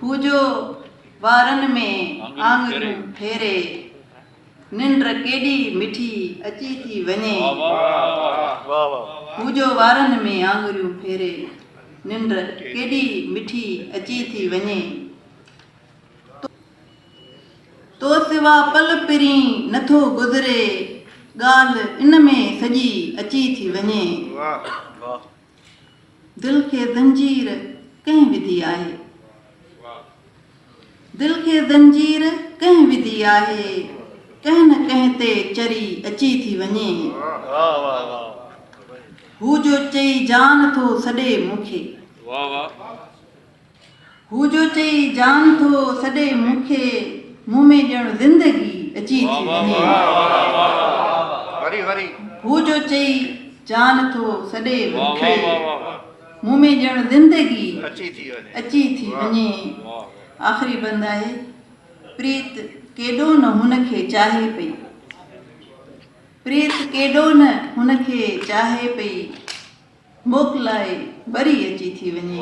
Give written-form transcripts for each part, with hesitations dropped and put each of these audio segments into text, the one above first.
हुजो वारनि में आङुरियूं फेरे निंड केॾी मिठी अची थी वञे हुजो वारनि में आङुरियूं फेरे निंड केॾी मिठी अची थी वञे तो सिवा पल पिरी नथो गुज़रे ॻाल्हि इन में सॼी अची थी वञे दिल खे ज़ंजीर कंहिं विधी आहे दिल खे ज़ंजीर कंहिं विधी आहे कंहिं न कंहिं ते चरी अची थी वञे हू जो चई जान थो सॾे मूंखे हू जो चई जान थो सॾे मूंखे मुंह में ॼण ज़िंदगी अची थी वञे हू जो चई जान थो सॾे मूंखे मुंह में ॼण ज़िंदगी अची थी वञे आख़िरी बंद आहे प्रीत केॾो न हुनखे चाहे पई प्रीत केॾो न हुनखे चाहे पई मोकिलाए वरी अची थी वञे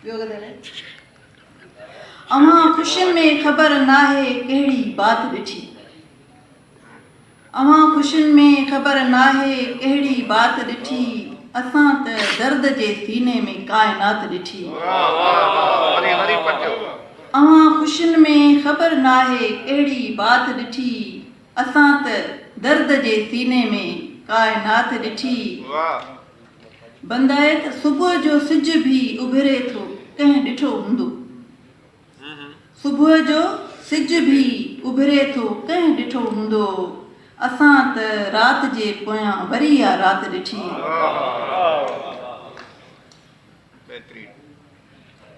ॿियो ॻाल्हि अव्हां ख़ुशियुनि में ख़बर नाहे कहिड़ी बात ॾिठी अव्हां ख़ुशियुनि में ख़बर नाहे कहिड़ी बात ॾिठी असां त दर्द जे सीने में काइनात ॾिठी अव्हां ख़ुशियुनि में ख़बर नाहे कहिड़ी बात ॾिठी असां त दर्द जे सीने में काइनात ॾिठी बंदाए त सुबुह जो सिज बि उभिरे थो कंहिं ॾिठो हूंदो सुबुह जो सिज बि उभिरे थो कंहिं ॾिठो हूंदो असां त राति जे पोयां वरी इहा राति ॾिठी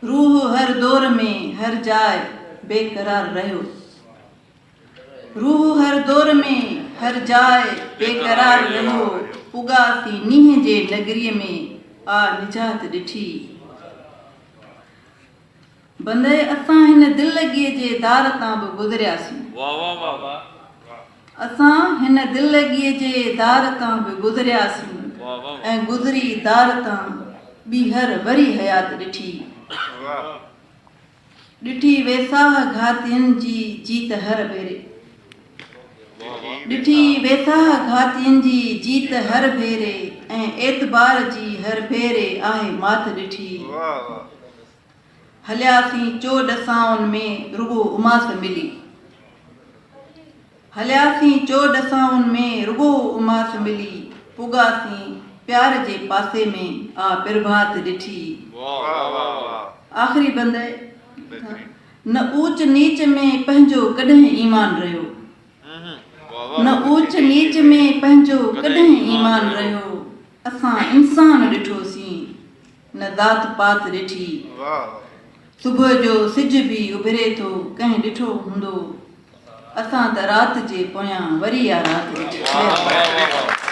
रूह हर दौर में हर जाइ बेकरार रहियो रूह हर दौर में हर जाइ बेकरार रहियो उगासी नींहं जे नगरीअ में आ निजात ॾिठी बंदे असां हिन दिलगीअ जे दार तां बि गुज़रियासीं असां हिन दिलगीअ जे दार तां बि गुज़रियासीं ऐं गुज़री दार तां ॿीहर वरी हयात ॾिठी ॾिठी वेसाह घातियुनि जी जीत हर भेरे ॾिठी वेसाह घातियुनि जी जीत हर भेरे ऐं एतबार जी हर भेरे आहे मात ॾिठी हलियासीं चोॾ साउनि में रुगो उमास मिली हलियासीं चोॾ साउनि में रुगो उमास मिली पुगासीं प्यार जे पासे में आ प्रभात ॾिठी आख़िरी बंद न ऊच नीच में पंहिंजो कॾहिं ईमान रहियो न ऊच नीच में पंहिंजो कॾहिं ईमान रहियो असां इंसान ॾिठोसीं न ज़ात पात ॾिठी सुबुह जो सिज बि उभिरे थो कंहिं ॾिठो हूंदो असां त राति जे पोयां वरी इहा राति ॾिठी